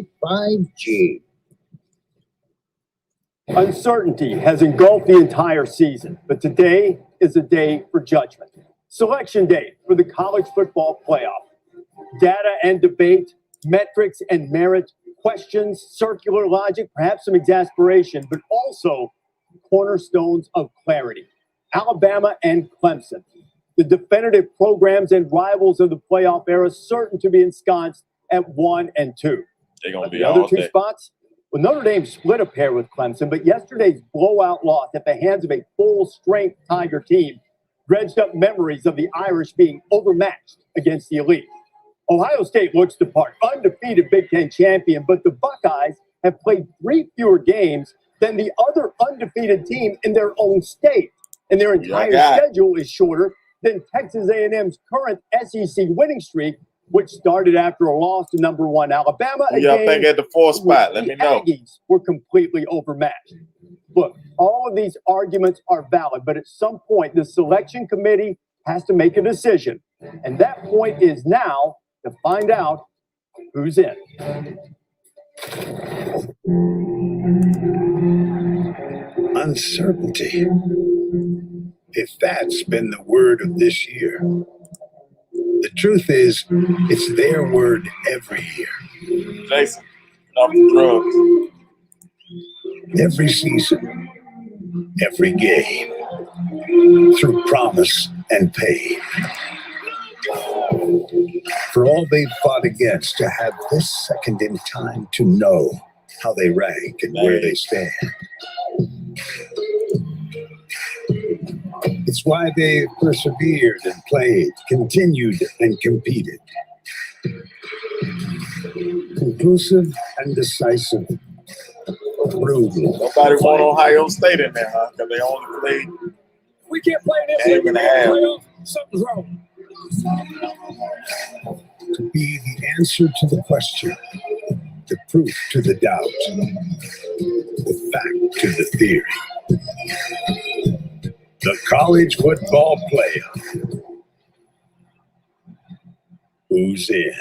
5G. Uncertainty has engulfed the entire season, but today is a day for judgment. Selection day for the college football playoff. Data and debate, metrics and merit, questions, circular logic, perhaps some exasperation, but also cornerstones of clarity. Alabama and Clemson, the definitive programs and rivals of the playoff era, certain to be ensconced at 1 and 2. They're going to be the other two spots. Well, Notre Dame split a pair with Clemson, but yesterday's blowout loss at the hands of a full-strength Tiger team dredged up memories of the Irish being overmatched against the elite. Ohio State looks the part, undefeated Big Ten champion, but the Buckeyes have played 3 fewer games than the other undefeated team in their own state, and their entire schedule is shorter than Texas A&M's current SEC winning streak, which started after a loss to number 1 Alabama. Y'all think at the 4th spot? Let me know. Aggies were completely overmatched. Look, all of these arguments are valid, but at some point, the selection committee has to make a decision. And that point is now to find out who's in. Uncertainty. If that's been the word of this year. The truth is, it's their word every year. Jason, off the drugs. Every season, every game, through promise and pain. For all they've fought against, to have this second in time to know how they rank and where they stand. It's why they've persevered and played, continued and competed. Conclusive and decisive. Brutal. Nobody want Ohio State in there, huh? Because they only played. We can't play this game and a half. Playoff. Something's wrong. To be the answer to the question, the proof to the doubt, the fact to the theory. The college football playoff. Who's in?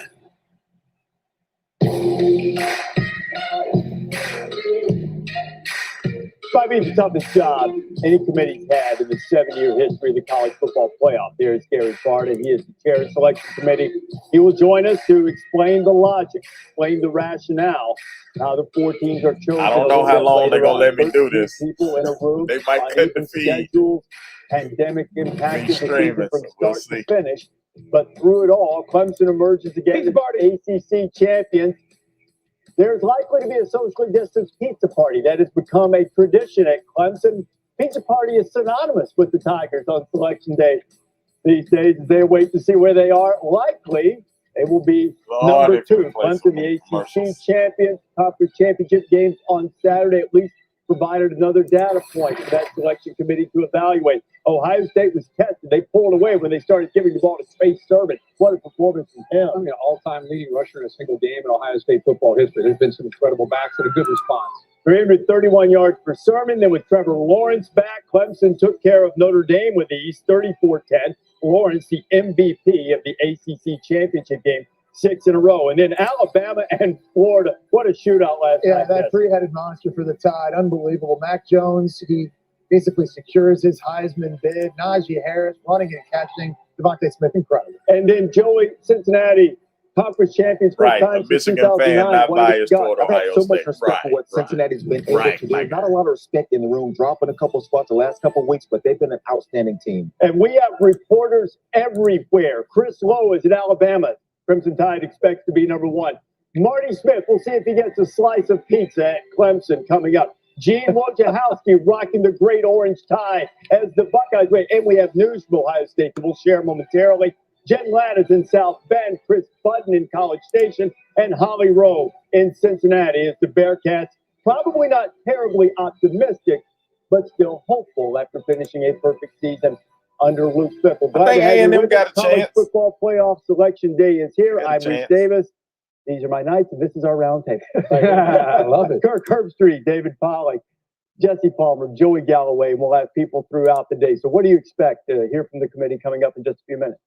Might be the toughest job any committee's had in the 7-year history of the college football playoff. There's Gary Barta. He is the chair of the selection committee. He will join us to explain the logic, explain the rationale, how the 4 teams are chosen. I don't know how long they're going to let me do this. People in a room. They might cut the feed. Schedules, pandemic impacted the season from we'll start to finish. But through it all, Clemson emerges again as ACC champions. There's likely to be a socially distanced pizza party that has become a tradition at Clemson. Pizza party is synonymous with the Tigers on selection day these days. As they wait to see where they are, likely they will be number 2. Clemson, the ACC champions, conference championship games on Saturday, at least provided another data point for that selection committee to evaluate. Ohio State was tested. They pulled away when they started giving the ball to Space Sermon. What a performance from him. I mean, all-time leading rusher in a single game in Ohio State football history. There's been some incredible backs and a good response. 331 yards per Sermon. Then with Trevor Lawrence back, Clemson took care of Notre Dame with ease, 34-10. Lawrence, the MVP of the ACC championship game, 6 in a row. And then Alabama and Florida. What a shootout last night. Yeah, that three-headed monster for the Tide. Unbelievable. Mac Jones, he basically secures his Heisman bid. Najee Harris running and catching. Devontae Smith, incredible. And then Joey, Cincinnati, conference champions for time since 2009. Not biased toward Ohio so State. much respect for what Cincinnati's been able to do. Not a lot of respect in the room, dropping a couple spots the last couple of weeks, but they've been an outstanding team. And we have reporters everywhere. Chris Lowe is at Alabama. Crimson Tide expects to be number 1. Marty Smith, we'll see if he gets a slice of pizza at Clemson coming up. Gene Wojciechowski rocking the great orange tie as the Buckeyes wait. And we have news from Ohio State that we'll share momentarily. Jen Ladd is in South Bend, Chris Button in College Station, and Holly Rowe in Cincinnati as the Bearcats, probably not terribly optimistic, but still hopeful after finishing a perfect season under Luke Fickell. I think A&M got a chance. Football playoff selection day is here. I'm Reese Davis. These are my nights, and this is our round table. I love it. Kirk Herbstreit, David Pollack, Jesse Palmer, Joey Galloway, and we'll have people throughout the day. So what do you expect to hear from the committee coming up in just a few minutes?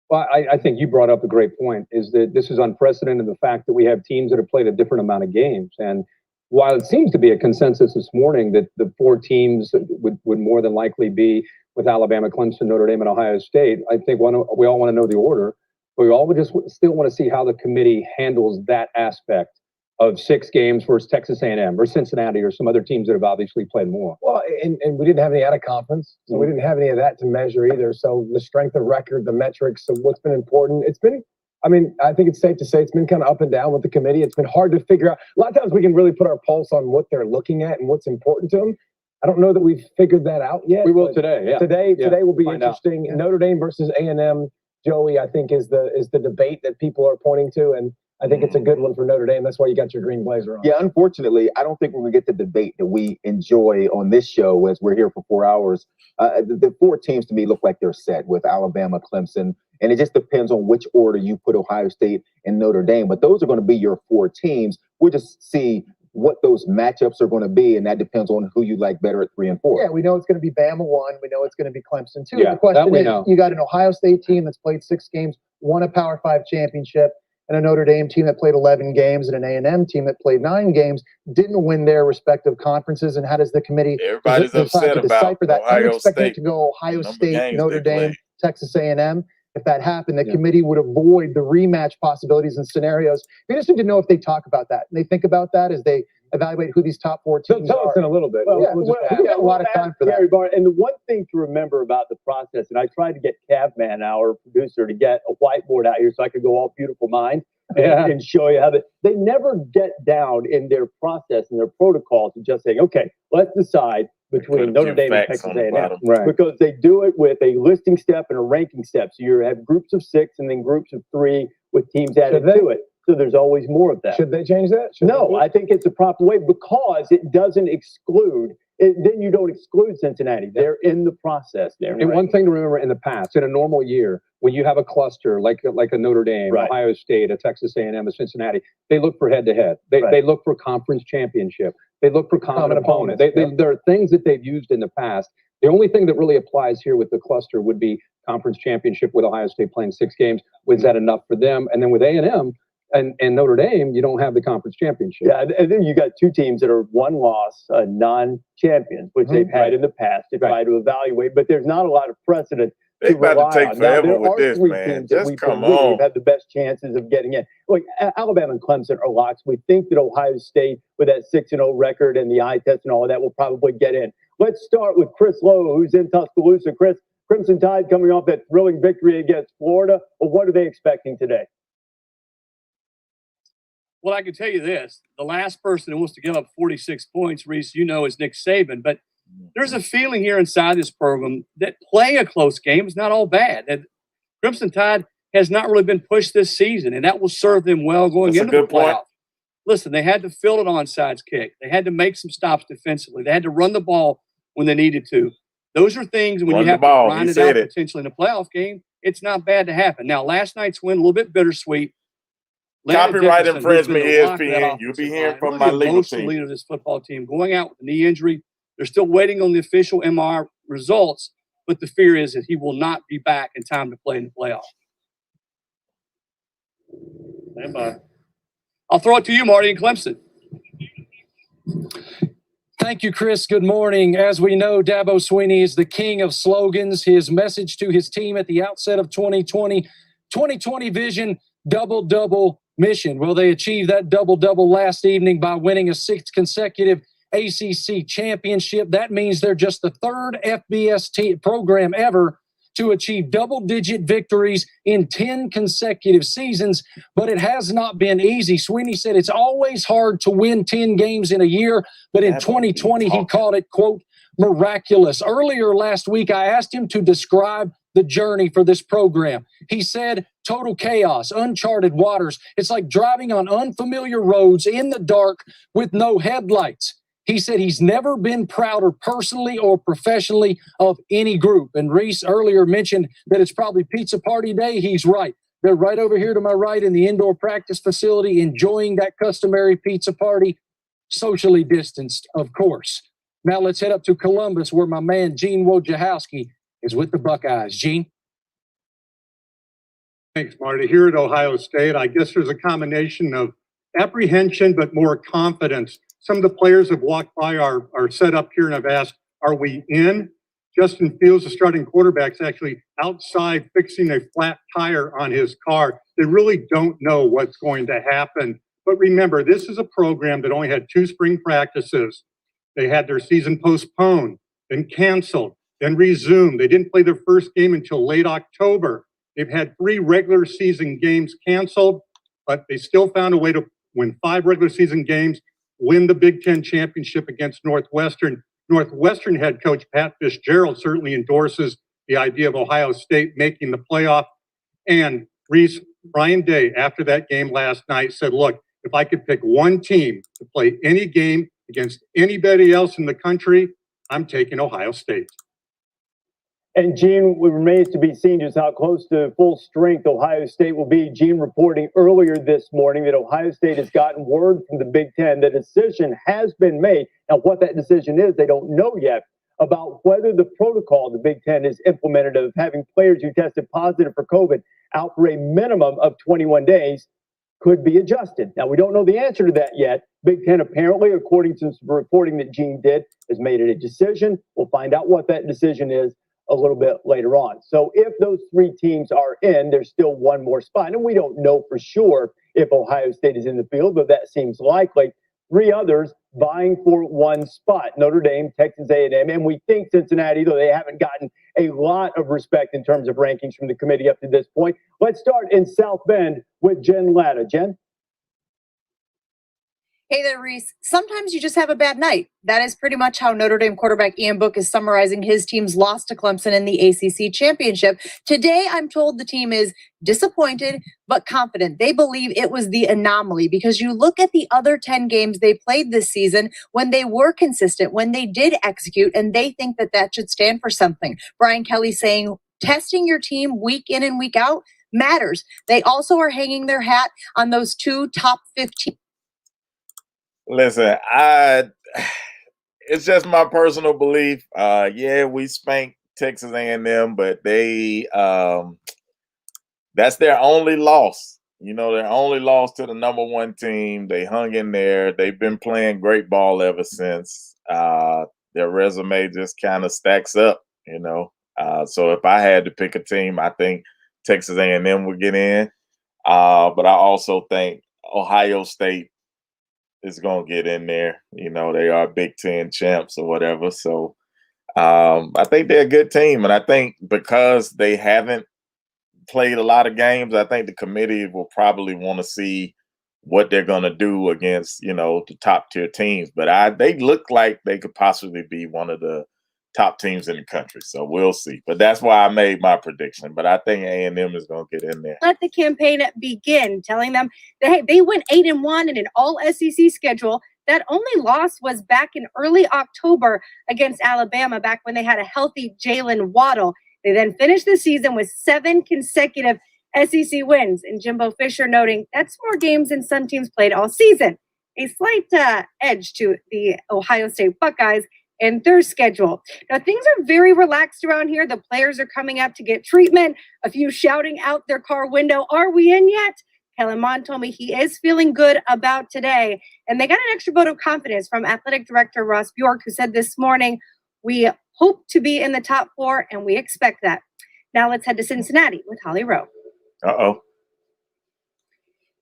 Well, I think you brought up a great point, is that this is unprecedented, the fact that we have teams that have played a different amount of games. And while it seems to be a consensus this morning that the four teams would more than likely be with Alabama, Clemson, Notre Dame, and Ohio State, I think we all want to know the order, but we all just still want to see how the committee handles that aspect of 6 games versus Texas A&M or Cincinnati or some other teams that have obviously played more. Well, and we didn't have any out of conference, so we didn't have any of that to measure either. So the strength of record, the metrics of what's been important, it's been, I mean, I think it's safe to say it's been kind of up and down with the committee. It's been hard to figure out. A lot of times we can really put our pulse on what they're looking at and what's important to them. I don't know that we've figured that out yet. We will today, yeah. Today will be Find out. interesting. Notre Dame versus A&M, Joey, I think is the debate that people are pointing to, and I think it's a good one for Notre Dame. That's why you got your green blazer on. Yeah, unfortunately, I don't think we're going to get the debate that we enjoy on this show as we're here for 4 hours. The 4 teams to me look like they're set with Alabama, Clemson, and it just depends on which order you put Ohio State and Notre Dame. But those are going to be your 4 teams. We'll just see what those matchups are going to be, and that depends on who you like better at 3 and 4. Yeah, we know it's going to be Bama 1. We know it's going to be Clemson 2. Yeah, the question that we is, know. you got an Ohio State team that's played 6 games, won a Power 5 championship, and a Notre Dame team that played 11 games, and an A&M team that played 9 games, didn't win their respective conferences. And how does the committee Everybody's decide upset to about decipher that? I'm Ohio expecting it State. to go Ohio Number State, games Notre they Dame, play. Texas A&M. If that happened, the committee would avoid the rematch possibilities and scenarios. We just need to know if they talk about that. And they think about that as they evaluate who these top 4 teams Tell are. us in a little bit. Well, We'll just we got a lot of time for that. Gary Barr, and the one thing to remember about the process, and I tried to get Cavman, our producer, to get a whiteboard out here so I could go all beautiful mind and show you how they never get down in their process and their protocol to just saying, okay, let's decide between Notre Dame and Texas A&M. Right. Because they do it with a listing step and a ranking step. So you have groups of 6 and then groups of 3 with teams added to it. So there's always more of that. Should they change that? No, I think it's a proper way because it doesn't exclude. Then you don't exclude Cincinnati. They're in the process there. And one thing to remember in the past, in a normal year, when you have a cluster like a Notre Dame, Right. Ohio State, a Texas A&M, a Cincinnati, they look for head-to-head. They look for conference championship. They look for common opponent. There are things that they've used in the past. The only thing that really applies here with the cluster would be conference championship with Ohio State playing 6 games. Was that enough for them? And then with A&M and Notre Dame, you don't have the conference championship. Yeah, and then you got 2 teams that are 1 loss, non-champions, which they've had in the past to try to evaluate. But there's not a lot of precedent. They about to take on. Now, forever there with are this, 3 man. teams that Just we come believe on. have the best chances of getting in. Look, Alabama and Clemson are locks. We think that Ohio State, with that 6-0 record and the eye test and all of that, will probably get in. Let's start with Chris Lowe, who's in Tuscaloosa. Chris, Crimson Tide coming off that thrilling victory against Florida. Well, what are they expecting today? Well, I can tell you this. The last person who wants to give up 46 points, Reese, you know, is Nick Saban. But there's a feeling here inside this program that playing a close game is not all bad. And Crimson Tide has not really been pushed this season, and that will serve them well going That's a into the good point. playoff. Listen, they had to fill an onside kick. They had to make some stops defensively. They had to run the ball when they needed to. Those are things when Run you the have ball. to He grind it said out it. potentially in a playoff game. It's not bad to happen. Now, last night's win, a little bit bittersweet. Landon Copyright Dickerson, who's been infringement, the rock of that ESPN. You'll be offensive hearing line, from really my the legal emotional team. leader of this football team, going out with a knee injury. They're still waiting on the official MR results, but the fear is that he will not be back in time to play in the playoff. Stand by. I'll throw it to you, Marty, in Clemson. Thank you, Chris. Good morning. As we know, Dabo Swinney is the king of slogans. His message to his team at the outset of 2020 vision, double-double mission. Well, they achieved that double-double last evening by winning a 6th consecutive ACC championship. That means they're just the 3rd FBS program ever to achieve double-digit victories in 10 consecutive seasons, but it has not been easy. Swinney said it's always hard to win 10 games in a year, but in 2020, he called it, quote, miraculous. Earlier last week, I asked him to describe the journey for this program. He said, total chaos, uncharted waters. It's like driving on unfamiliar roads in the dark with no headlights. He said he's never been prouder personally or professionally of any group. And Reese earlier mentioned that it's probably pizza party day. He's right. They're right over here to my right in the indoor practice facility, enjoying that customary pizza party, socially distanced, of course. Now let's head up to Columbus, where my man Gene Wojciechowski is with the Buckeyes. Gene? Thanks, Marty. Here at Ohio State, I guess there's a combination of apprehension, but more confidence. Some of the players have walked by our setup here and have asked, are we in? Justin Fields, the starting quarterback, is actually outside fixing a flat tire on his car. They really don't know what's going to happen. But remember, this is a program that only had 2 spring practices. They had their season postponed, then canceled, then resumed. They didn't play their first game until late October. They've had 3 regular season games canceled, but they still found a way to win 5 regular season games, win the Big Ten championship against Northwestern. Northwestern head coach Pat Fitzgerald certainly endorses the idea of Ohio State making the playoff. And Reese, Ryan Day, after that game last night, said, look, if I could pick one team to play any game against anybody else in the country, I'm taking Ohio State. And Gene, it remains to be seen just how close to full strength Ohio State will be. Gene reporting earlier this morning that Ohio State has gotten word from the Big Ten. The decision has been made. Now, what that decision is, they don't know yet about whether the protocol the Big Ten has implemented of having players who tested positive for COVID out for a minimum of 21 days could be adjusted. Now, we don't know the answer to that yet. Big Ten apparently, according to some reporting that Gene did, has made it a decision. We'll find out what that decision is a little bit later on. So if those 3 teams are in, there's still one more spot. And we don't know for sure if Ohio State is in the field, but that seems likely. 3 others vying for 1 spot, Notre Dame, Texas A&M, and we think Cincinnati, though they haven't gotten a lot of respect in terms of rankings from the committee up to this point. Let's start in South Bend with Jen Latta. Jen? Hey there, Reese. Sometimes you just have a bad night. That is pretty much how Notre Dame quarterback Ian Book is summarizing his team's loss to Clemson in the ACC championship. Today, I'm told the team is disappointed but confident. They believe it was the anomaly because you look at the other 10 games they played this season when they were consistent, when they did execute, and they think that that should stand for something. Brian Kelly saying testing your team week in and week out matters. They also are hanging their hat on those 2 top 15. Listen, it's just my personal belief. Yeah, we spanked Texas A&M, but they that's their only loss. You know, their only loss to the number 1 team. They hung in there. They've been playing great ball ever since. Their resume just kind of stacks up, you know. So if I had to pick a team, I think Texas A&M would get in. But I also think Ohio State is going to get in there. You know, they are Big Ten champs or whatever. So I think they're a good team. And I think because they haven't played a lot of games, I think the committee will probably want to see what they're going to do against, you know, the top tier teams. But they look like they could possibly be one of the top teams in the country. So we'll see. But that's why I made my prediction. But I think A&M is going to get in there. Let the campaign begin, telling them that, hey, they went 8-1 in an all SEC schedule. That only loss was back in early October against Alabama, back when they had a healthy Jalen Waddle. They then finished the season with 7 consecutive SEC wins. And Jimbo Fisher noting that's more games than some teams played all season. A slight edge to the Ohio State Buckeyes and their schedule. Now, things are very relaxed around here. The players are coming up to get treatment, a few shouting out their car window, "Are we in yet?" Kellen Mond told me he is feeling good about today. And they got an extra vote of confidence from athletic director Ross Bjork, who said this morning, "We hope to be in the top 4, and we expect that." Now let's head to Cincinnati with Holly Rowe. Uh-oh.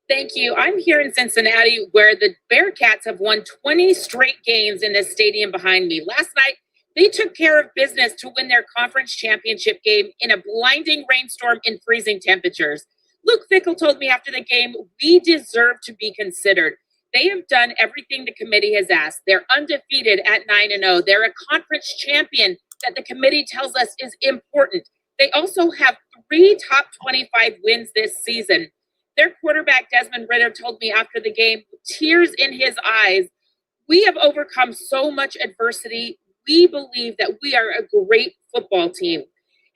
Thank you. I'm here in Cincinnati, where the Bearcats have won 20 straight games in this stadium behind me. Last night, they took care of business to win their conference championship game in a blinding rainstorm in freezing temperatures. Luke Fickell told me after the game, "We deserve to be considered." They have done everything the committee has asked. They're undefeated at 9-0. They're a conference champion that the committee tells us is important. They also have 3 top 25 wins this season. Their quarterback, Desmond Ridder, told me after the game, tears in his eyes, "We have overcome so much adversity. We believe that we are a great football team."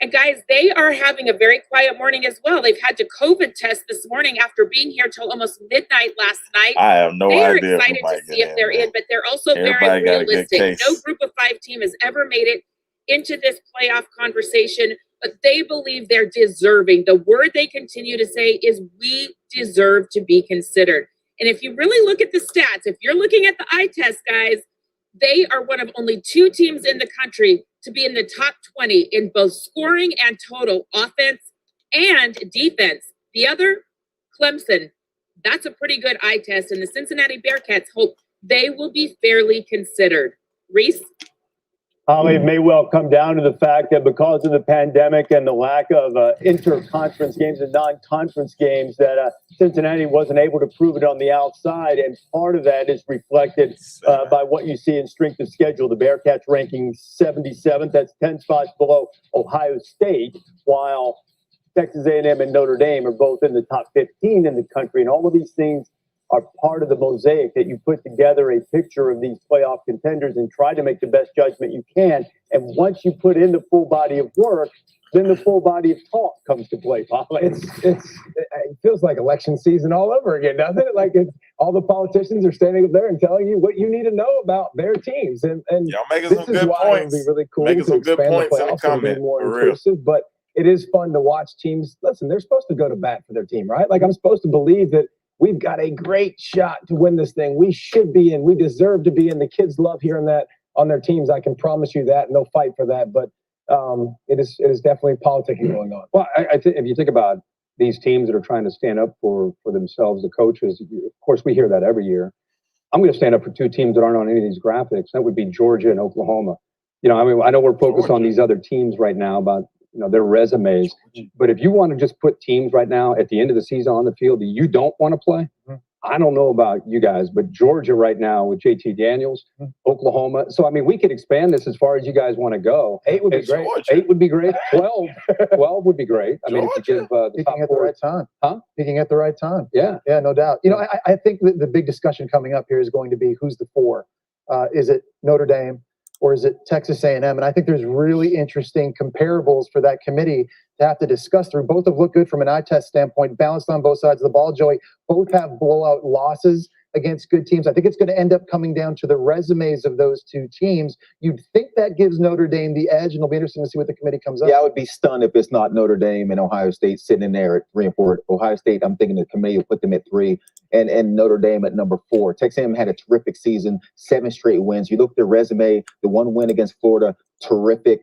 And guys, they are having a very quiet morning as well. They've had to COVID test this morning after being here till almost midnight last night. I have no They are idea. excited to see if they're in, but they're also Everybody very got a good realistic. case. No group of 5 team has ever made it into this playoff conversation but they believe they're deserving. The word they continue to say is we deserve to be considered. And if you really look at the stats, if you're looking at the eye test, guys, they are one of only 2 teams in the country to be in the top 20 in both scoring and total offense and defense. The other, Clemson, that's a pretty good eye test. And the Cincinnati Bearcats hope they will be fairly considered. Reese? Holly, it may well come down to the fact that because of the pandemic and the lack of inter-conference games and non-conference games, that Cincinnati wasn't able to prove it on the outside. And part of that is reflected by what you see in strength of schedule. The Bearcats ranking 77th. That's 10 spots below Ohio State, while Texas A&M and Notre Dame are both in the top 15 in the country. And all of these things are part of the mosaic that you put together a picture of these playoff contenders and try to make the best judgment you can. And once you put in the full body of work, then the full body of talk comes to play. It feels like election season all over again, doesn't it? Like all the politicians are standing up there and telling you what you need to know about their teams. And Y'all making this some is good why points. It would be really cool Making to some good expand the points in the playoffs and be comment, more for real. inclusive. But it is fun to watch teams. Listen, they're supposed to go to bat for their team, right? Like I'm supposed to believe that we've got a great shot to win this thing. We should be in. We deserve to be in. The kids love hearing that on their teams. I can promise you that, and they'll fight for that. But it is definitely politicking going on. Well, I think if you think about these teams that are trying to stand up for themselves, the coaches, of course, we hear that every year. I'm going to stand up for 2 teams that aren't on any of these graphics. That would be Georgia and Oklahoma. You know, I mean, I know we're focused on these other teams right now about, you know, their resumes. But if you want to just put teams right now at the end of the season on the field that you don't want to play, I don't know about you guys, but Georgia right now with JT Daniels, Oklahoma. So, I mean, we could expand this as far as you guys want to go. 8 would be great. 8 would be great. 12 would be great. I mean, if you give the top Peaking at the 4. right time. Huh? Peaking at the right time. Yeah. Yeah, no doubt. You know, I think the big discussion coming up here is going to be who's the 4. Is it Notre Dame or is it Texas A&M? And I think there's really interesting comparables for that committee to have to discuss through. Both have looked good from an eye test standpoint, balanced on both sides of the ball, Joey. Both have blowout losses against good teams. I think it's going to end up coming down to the resumes of those 2 teams. You'd think that gives Notre Dame the edge, and it'll be interesting to see what the committee comes up. Yeah, I would be stunned if it's not Notre Dame and Ohio State sitting in there at 3 and 4. Ohio State, I'm thinking the committee will put them at 3, and Notre Dame at number 4. Texas A&M had a terrific season, 7 straight wins. You look at their resume, the 1 win against Florida, terrific.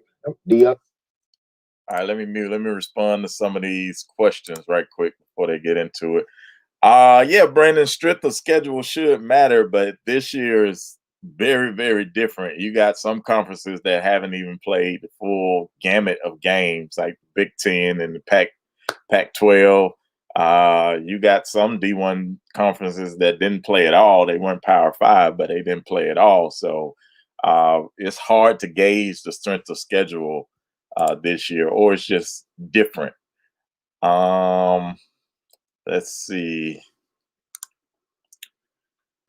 All right, let me respond to some of these questions right quick before they get into it. Yeah, Brandon, strength of schedule should matter, but this year is very, very different. You got some conferences that haven't even played the full gamut of games, like Big Ten and the Pac-12. You got some D1 conferences that didn't play at all. They weren't Power 5, but they didn't play at all. So it's hard to gauge the strength of schedule this year, or it's just different. Let's see.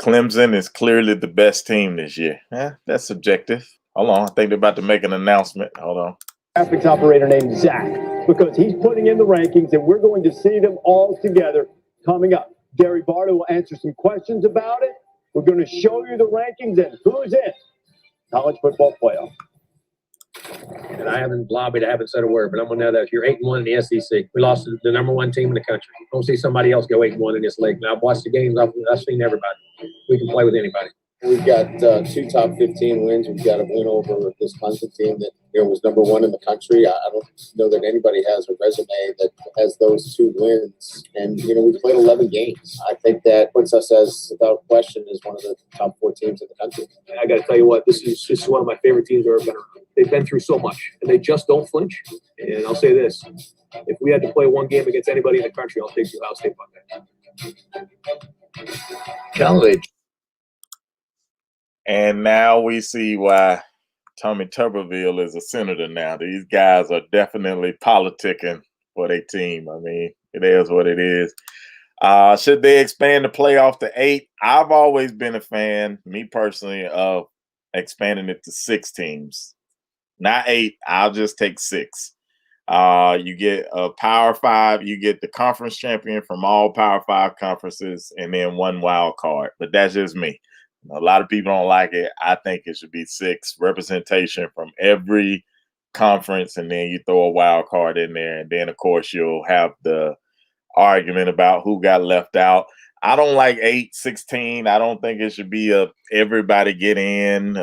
Clemson is clearly the best team this year. That's subjective. Hold on. I think they're about to make an announcement. Hold on. Graphics operator named Zach, because he's putting in the rankings, and we're going to see them all together coming up. Gary Barta will answer some questions about it. We're going to show you the rankings and who's in college football playoff. And I haven't lobbied, I haven't said a word, but I'm going to know that if you're 8-1 in the SEC, we lost to the number 1 team in the country. I don't see somebody else go 8-1 in this league. Now, I've watched the games. I've seen everybody. We can play with anybody. We've got 2 top 15 wins. We've got a win over this Clemson team that was number 1 in the country. I don't know that anybody has a resume that has those 2 wins. And, we've played 11 games. I think that puts us as, without question, as one of the top 4 teams in the country. And I got to tell you what, this is one of my favorite teams I've ever been around. They've been through so much, and they just don't flinch. And I'll say this, if we had to play 1 game against anybody in the country, I'll take Ohio State Buckeyes. College. And now we see why Tommy Tuberville is a senator now. These guys are definitely politicking for their team. I mean, it is what it is. Should they expand the playoff to 8? I've always been a fan, me personally, of expanding it to 6 teams. Not 8. I'll just take 6. You get a Power 5. You get the conference champion from all Power 5 conferences, and then 1 wild card. But that's just me. A lot of people don't like it. I think it should be 6. Representation from every conference, and then you throw a wild card in there, and then of course you'll have the argument about who got left out. I don't like 8-16. I don't think it should be a everybody get in,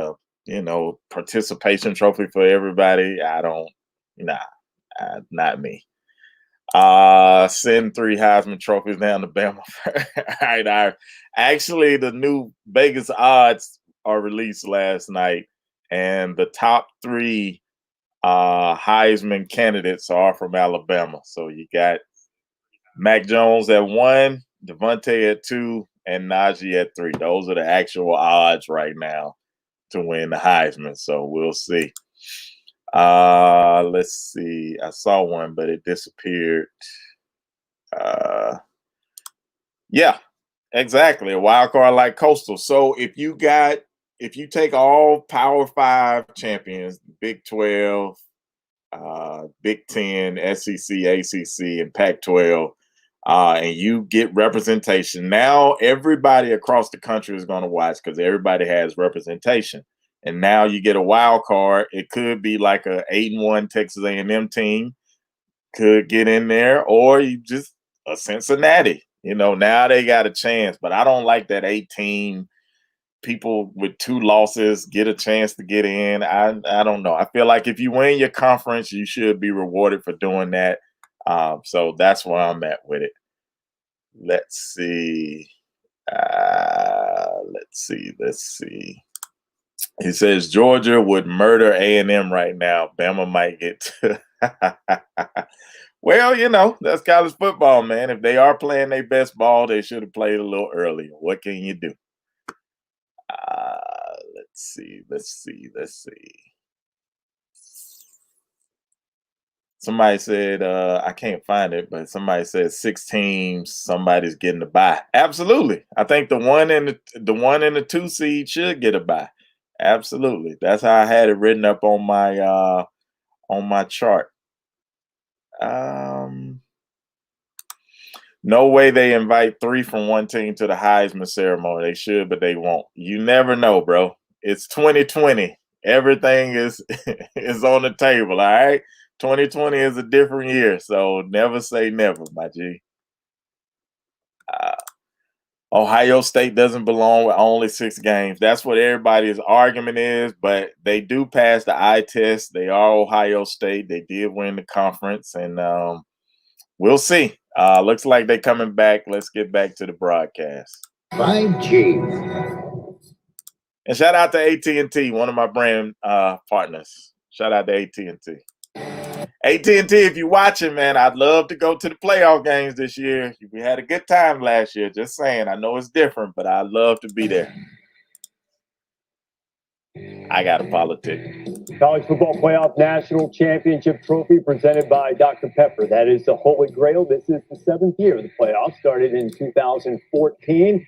participation trophy for everybody. Not me. Send 3 Heisman trophies down to Bama. All right, actually, the new Vegas odds are released last night, and the top 3 Heisman candidates are from Alabama. So you got Mac Jones at 1, Devontae at 2, and Najee at 3. Those are the actual odds right now to win the Heisman. So we'll see. Let's see. I saw one, but it disappeared. Yeah, exactly. A wild card like Coastal. So if you take all Power 5 champions, Big 12, Big 10, SEC, ACC, and Pac-12, and you get representation, now everybody across the country is going to watch because everybody has representation. And now you get a wild card. It could be like a 8-1 Texas A&M team could get in there, or you just a Cincinnati. Now they got a chance. But I don't like that 18 people with 2 losses get a chance to get in. I don't know. I feel like if you win your conference, you should be rewarded for doing that. So that's where I'm at with it. Let's see. Let's see. He says Georgia would murder A&M right now. Bama might get to. Well, that's college football, man. If they are playing their best ball, they should have played a little earlier. What can you do? Let's see. Somebody said, I can't find it, but somebody said 6 teams, somebody's getting a bye. Absolutely. I think the 1 and the 2 seed should get a bye. Absolutely. That's how I had it written up on my chart. No way they invite 3 from one team to the Heisman ceremony. They should, but they won't. You never know, bro. It's 2020. Everything is on the table, all right? 2020 is a different year, so never say never, my G. Ohio State doesn't belong with only 6 games. That's what everybody's argument is, but they do pass the eye test. They are Ohio State. They did win the conference, and we'll see. Looks like they're coming back. Let's get back to the broadcast. 5G. And shout out to AT&T, one of my brand partners. Shout out to AT&T. AT&T, if you're watching, man, I'd love to go to the playoff games this year. We had a good time last year. Just saying. I know it's different, but I'd love to be there. I got a politic. College Football Playoff National Championship Trophy presented by Dr. Pepper. That is the Holy Grail. This is the 7th year of the playoffs, started in 2014,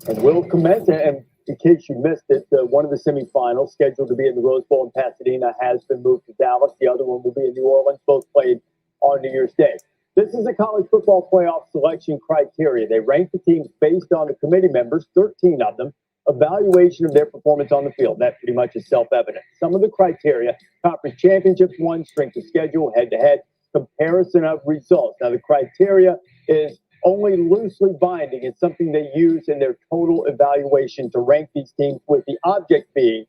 and will commence. And in case you missed it, one of the semifinals scheduled to be in the Rose Bowl in Pasadena has been moved to Dallas. The other one will be in New Orleans, both played on New Year's Day. This is a college football playoff selection criteria. They rank the teams based on the committee members, 13 of them, evaluation of their performance on the field. That pretty much is self-evident. Some of the criteria: conference championships won, strength of schedule, head-to-head, comparison of results. Now, the criteria is only loosely binding. It's something they use in their total evaluation to rank these teams, with the object being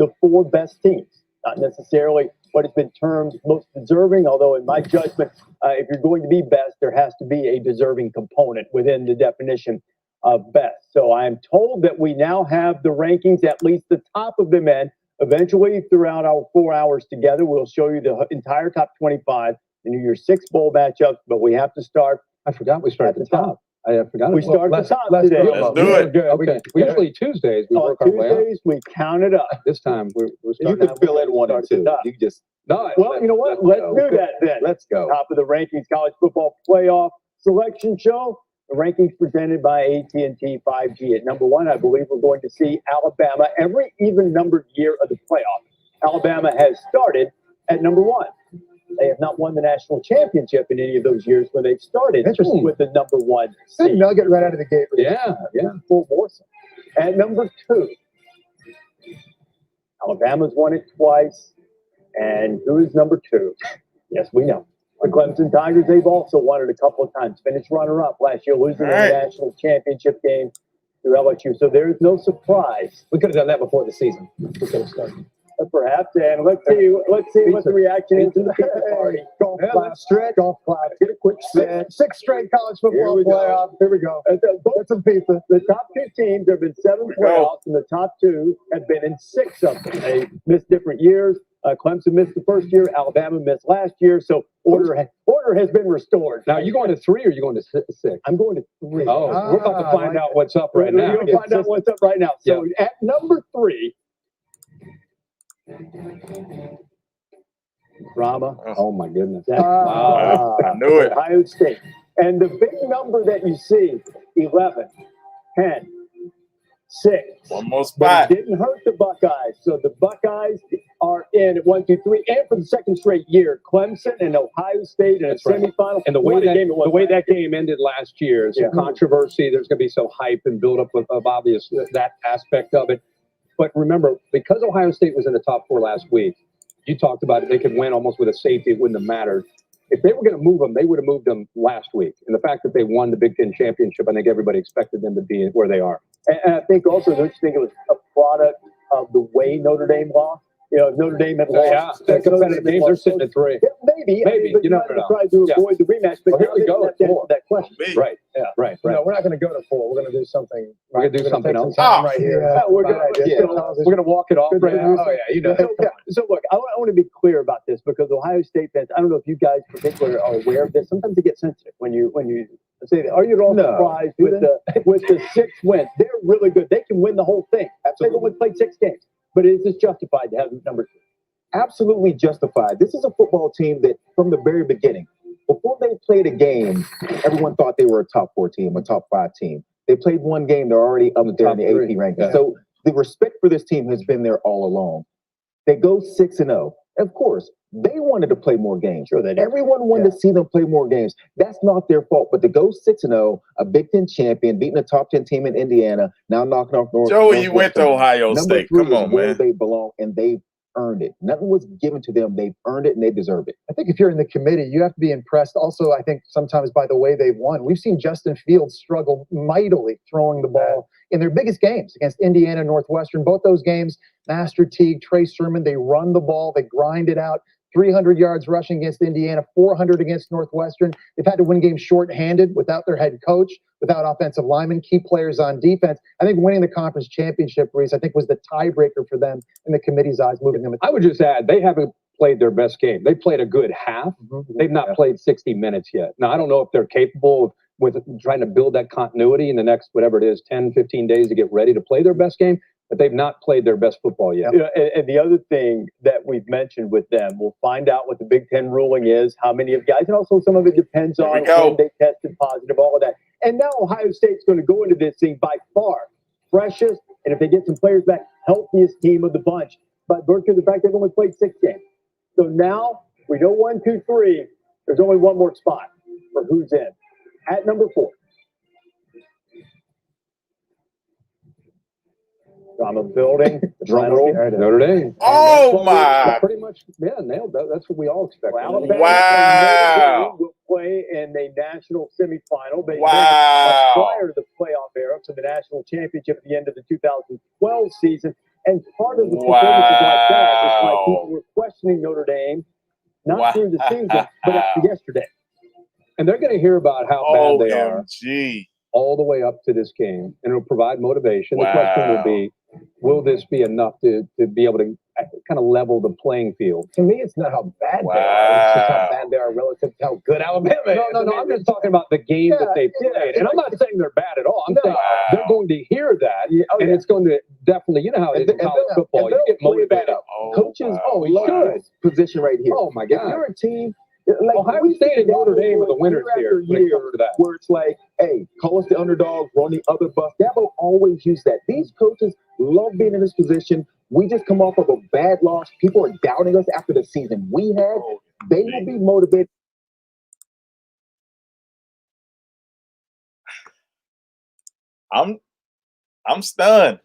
the 4 best teams, not necessarily what has been termed most deserving, although in my judgment, if you're going to be best, there has to be a deserving component within the definition of best. So I'm told that we now have the rankings, at least the top of them in. Eventually, throughout our 4 hours together, we'll show you the entire top 25 and your 6 bowl matchups, but we have to start. I forgot we started at the top. I forgot. We start at the top let's today. Let's do it. Okay. We usually Tuesdays we On work our way up. Tuesdays, we count it up. This time we're You starting. can fill in 1 and 2. You just Well, you know what? Let's do that then. let's go. Top of the rankings, college football playoff selection show. The rankings presented by AT&T 5G. At number 1, I believe we're going to see Alabama. Every even-numbered year of the playoff, Alabama has started at number 1. They have not won the national championship in any of those years where they've started with the number 1 Good seed. nugget right out of the gate. Yeah. Full Morrison. At number 2, Alabama's won it twice. And who is number 2? Yes, we know. The Clemson Tigers, they've also won it a couple of times. Finished runner-up last year, losing in the national championship game to LSU. So there is no surprise. We could have done that before the season. We could have started. Perhaps, and let's see what the reaction is to the pizza party. Golf clap, stretch, golf clap, get a quick set. 6 straight college football playoffs. Here we go. Get some pizza. The top 2 teams, there have been 7 playoffs, and the top 2 have been in 6 of them. They missed different years. Clemson missed the first year. Alabama missed last year. So order has been restored. Now, are you going to 3 or are you going to 6? I'm going to 3. Oh, we're about to find out what's up right now. We're going to find out what's up right now. So at number 3, drama. Oh my goodness. I knew it. Ohio State. And the big number that you see, 11, 10, 6. One more But spot. it didn't hurt the Buckeyes. So the Buckeyes are in at 1, 2, 3, and for the second straight year, Clemson and Ohio State in a semifinal. And the way that game ended last year, some Yeah. controversy. There's going to be some hype and build up of obvious that aspect of it. But remember, because Ohio State was in the top 4 last week, you talked about it. They could win almost with a safety. It wouldn't have mattered. If they were going to move them, they would have moved them last week. And the fact that they won the Big Ten championship, I think everybody expected them to be where they are. And I think also, don't you think it was a product of the way Notre Dame lost? You know, if Notre Dame had lost. Yeah, competitive games are sitting at 3. Yeah, maybe. Maybe. You never know. Try to avoid the rematch. But Well, here we go. Have to answer that question. Right. Yeah. Right. No, we're not going to go to 4. We're going to do something. We're going to do something take some else. time right here. Yeah, we're going We're going to walk it off right now. Oh, yeah, you know. So look, I want to be clear about this because Ohio State fans, I don't know if you guys in particular are aware of this. Sometimes they get sensitive when you say that. Are you at all surprised with the 6 wins? They're really good. They can win the whole thing. They've only played 6 games. But is this justified to have number 2? Absolutely justified. This is a football team that from the very beginning, before they played a game, everyone thought they were a top 4 team, a top 5 team. They played one game, they're already up there in the AP rankings. Yeah. So the respect for this team has been there all along. They go 6-0. Of course, they wanted to play more games. Sure, they did. Everyone wanted to see them play more games. That's not their fault. But to go 6-0, a Big Ten champion, beating a top 10 team in Indiana, now knocking off North. Joey, you went to Ohio Number State. 3 Come is on, where man. they belong, and they've earned it. Nothing was given to them. They've earned it, and they deserve it. I think if you're in the committee, you have to be impressed also, I think, sometimes by the way they've won. We've seen Justin Fields struggle mightily throwing the ball in their biggest games against Indiana and Northwestern. Both those games, Master Teague, Trey Sermon, they run the ball, they grind it out. 300 yards rushing against Indiana, 400 against Northwestern. They've had to win games shorthanded without their head coach, without offensive linemen, key players on defense. I think winning the conference championship, Reese, I think was the tiebreaker for them in the committee's eyes, moving them. I would just add, they haven't played their best game. They played a good half. They've not played 60 minutes yet. Now, I don't know if they're capable of with trying to build that continuity in the next, whatever it is, 10, 15 days to get ready to play their best game, but they've not played their best football yet. You know, and the other thing that we've mentioned with them, we'll find out what the Big Ten ruling is, how many of guys, and also some of it depends on when they tested positive, all of that. And now Ohio State's going to go into this thing by far freshest, and if they get some players back, healthiest team of the bunch, by virtue of the fact they've only played 6 games. So now we know 1, 2, 3. There's only one more spot for who's in. At number 4. Drama building. Drum roll. Notre Dame. Oh, my. Pretty much, yeah, nailed that. That's what we all expect. Alabama Wow. will play in a national semifinal. They Wow. prior to the playoff era to the national championship at the end of the 2012 season. And part of the performances like that is why people were questioning Notre Dame, not through the season, but after yesterday. And they're going to hear about how bad they are OMG. all the way up to this game, and it'll provide motivation. The question will be, will this be enough to be able to kind of level the playing field? To me, it's not how bad they are. It's just how bad they are relative to how good Alabama is. No, I'm just talking about the game that they played. And I'm not saying they're bad at all. I'm saying they're going to hear that, and it's going to definitely, you know how it is in college football. You get motivated. Coaches love this position right here. Oh, my If God. you're a team, like Ohio State and Notre Dame are the winners here when it comes to that. where it's like, hey, call us the underdogs, run the other bus. Dabo always use that. These coaches love being in this position. We just come off of a bad loss. People are doubting us after the season we had. They will be motivated. I'm stunned.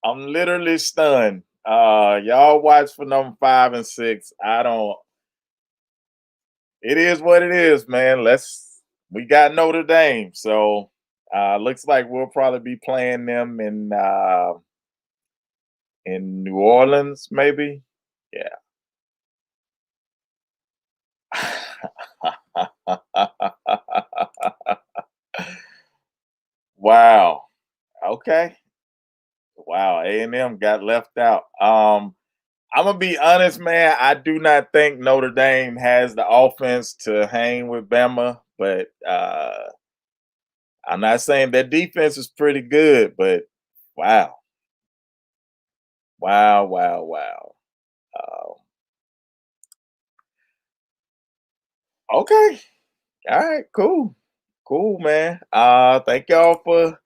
I'm literally stunned. Y'all watch for number 5 and 6. I don't. It is what it is, man. We got Notre Dame, so looks like we'll probably be playing them in New Orleans, maybe. Yeah. Wow. Okay. Wow. A&M got left out. I'm gonna be honest, man. I do not think Notre Dame has the offense to hang with Bama, but I'm not saying their defense is pretty good, but wow. Wow. Okay. All right, cool, man. Thank y'all for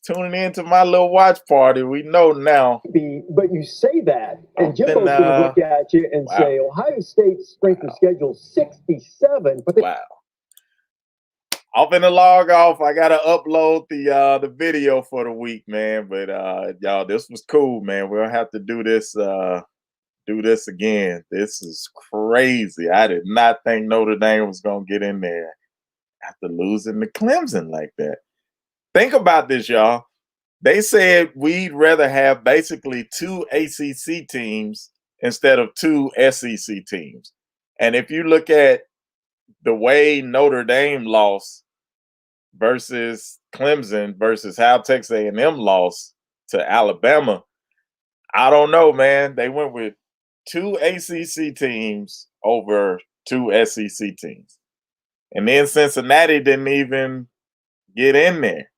tuning in to my little watch party. We know now. But you say that, and Jimbo's Then, going to look at you and wow. say, Ohio State's strength of schedule 67, but they Wow. I'm finna log off. I gotta upload the video for the week, man. But y'all, this was cool, man. We'll have to do this again. This is crazy. I did not think Notre Dame was gonna get in there after losing to Clemson like that. Think about this, y'all. They said we'd rather have basically 2 ACC teams instead of 2 SEC teams. And if you look at the way Notre Dame lost versus Clemson versus how Texas A&M lost to Alabama, I don't know, man. They went with 2 ACC teams over 2 SEC teams. And then Cincinnati didn't even get in there.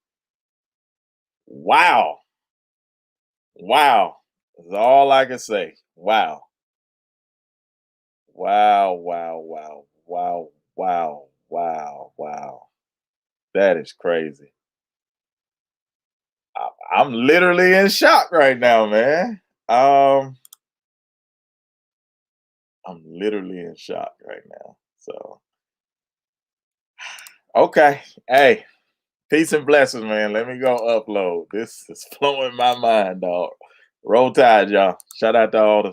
Wow. That's all I can say. Wow. That is crazy. I'm literally in shock right now, man. I'm literally in shock right now. So, okay. Hey, peace and blessings, man. Let me go upload. This is blowing my mind, dog. Roll Tide, y'all. Shout out to all the